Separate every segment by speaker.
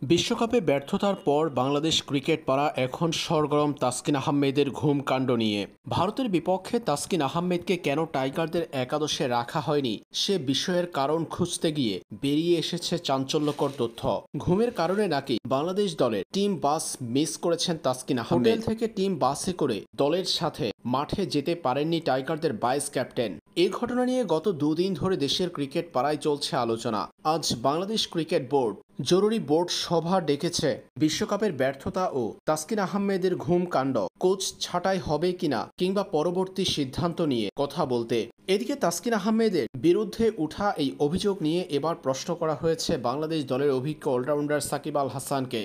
Speaker 1: বিশ্বকাপে ব্যর্থতার পর বাংলাদেশ ক্রিকেট পাড়া এখন সরগরম তাসকিন আহমেদের ঘুম কাণ্ড নিয়ে। ভারতের বিপক্ষে তাসকিন আহমেদকে কেন টাইগারদের একাদশে রাখা হয়নি সে বিষয়ের কারণ খুঁজতে গিয়ে বেরিয়ে এসেছে চাঞ্চল্যকর তথ্য। ঘুমের কারণে নাকি বাংলাদেশ দলের টিম বাস মিস করেছেন তাসকিন আহমেদ। হোটেল থেকে টিম বাসে করে দলের সাথে মাঠে যেতে পারেননি টাইগারদের ভাইস ক্যাপ্টেন। এই ঘটনা নিয়ে গত দুদিন ধরে দেশের ক্রিকেট পাড়ায় চলছে আলোচনা। আজ বাংলাদেশ ক্রিকেট বোর্ড জরুরি বোর্ড সভা ডেকেছে বিশ্বকাপের ব্যর্থতা ও তাসকিন আহমেদের ঘুম কাণ্ড, কোচ ছাঁটাই হবে কিনা কিংবা পরবর্তী সিদ্ধান্ত নিয়ে কথা বলতে। এদিকে তাসকিন আহমেদের বিরুদ্ধে উঠা এই অভিযোগ নিয়ে এবার প্রশ্ন করা হয়েছে বাংলাদেশ দলের অভিজ্ঞ অলরাউন্ডার সাকিব আল হাসানকে।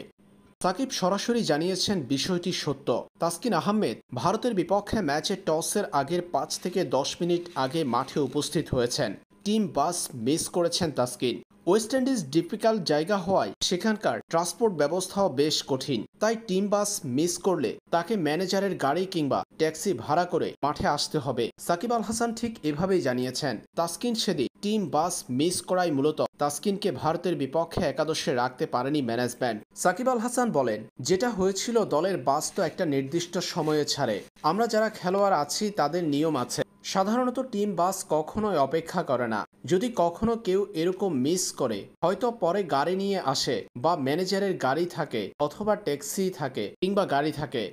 Speaker 1: সাকিব সরাসরি জানিয়েছেন বিষয়টি সত্য। তাসকিন আহমেদ ভারতের বিপক্ষে ম্যাচে টসের আগের 5 থেকে 10 মিনিট আগে মাঠে উপস্থিত হয়েছেন। টিম বাস মিস করেছেন তাসকিন। ওয়েস্ট ইন্ডিজ ডিফিকাল্ট জায়গা হওয়ায় সেখানকার ট্রান্সপোর্ট ব্যবস্থাও বেশ কঠিন, তাই টিম বাস মিস করলে তাকে ম্যানেজারের গাড়ি কিংবা ট্যাক্সি ভাড়া করে মাঠে আসতে হবে। সাকিব আল হাসান ঠিক এভাবেই জানিয়েছেন। তাসকিন সেদিন টিম বাস মিস করায় মূলত তাসকিনকে ভারতের বিপক্ষে একাদশে রাখতে পারেনি ম্যানেজমেন্ট। সাকিব আল হাসান বলেন, যেটা হয়েছিল দলের বাস তো একটা নির্দিষ্ট সময়ে ছাড়ে। আমরা যারা খেলোয়াড় আছি তাদের নিয়ম আছে। সাধারণত টিম বাস কখনোই অপেক্ষা করে না। যদি কখনো কেউ এরকম মিস করে হয়তো পরে গাড়ি নিয়ে আসে বা ম্যানেজারের গাড়ি থাকে অথবা ট্যাক্সি থাকে কিংবা গাড়ি থাকে।